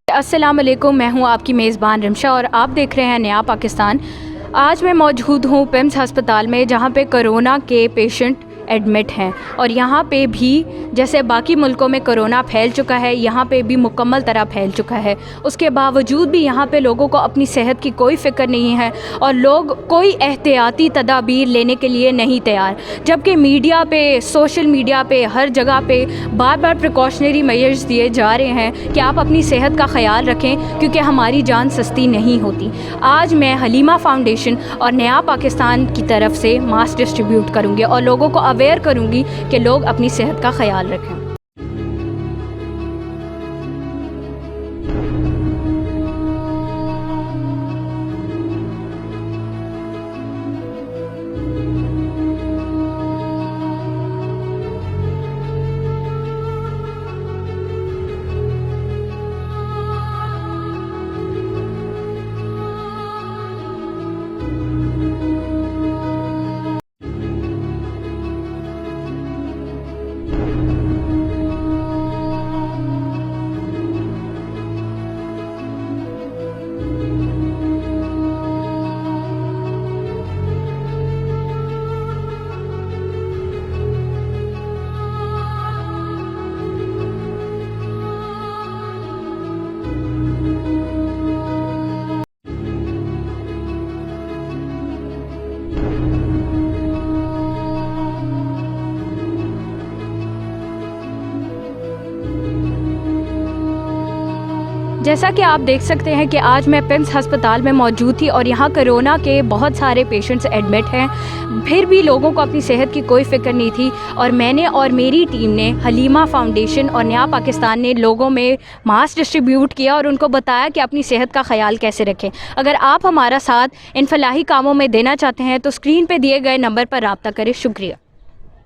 अस्सलाम वालेकुम, मैं हूं आपकी मेज़बान रिमशा और आप देख रहे हैं नया पाकिस्तान। आज मैं मौजूद हूं पिम्स हस्पताल में, जहां पे कोरोना के पेशेंट एडमिट हैं और यहां पे भी जैसे बाकी मुल्कों में कोरोना फैल चुका है, यहां पे भी मुकम्मल तरह फैल चुका है। उसके बावजूद भी यहां पे लोगों को अपनी सेहत की कोई फ़िक्र नहीं है और लोग कोई एहतियाती तदाबीर लेने के लिए नहीं तैयार, जबकि मीडिया पे, सोशल मीडिया पे, हर जगह पे बार बार प्रिकॉशनरी मेजर्स दिए जा रहे हैं कि आप अपनी सेहत का ख्याल रखें, क्योंकि हमारी जान सस्ती नहीं होती। आज मैं हलीमा फाउंडेशन और नया पाकिस्तान की तरफ से मास्क डिस्ट्रीब्यूट करूँगी और लोगों को अवेयर करूँगी कि लोग अपनी सेहत का ख्याल रखें। जैसा कि आप देख सकते हैं कि आज मैं पिम्स हस्पताल में मौजूद थी और यहाँ कोरोना के बहुत सारे पेशेंट्स एडमिट हैं, फिर भी लोगों को अपनी सेहत की कोई फ़िक्र नहीं थी। और मैंने और मेरी टीम ने, हलीमा फाउंडेशन और नया पाकिस्तान ने लोगों में मास्क डिस्ट्रीब्यूट किया और उनको बताया कि अपनी सेहत का ख्याल कैसे रखें। अगर आप हमारा साथ इन फलाही कामों में देना चाहते हैं तो स्क्रीन पर दिए गए नंबर पर रब्ता करें। शुक्रिया।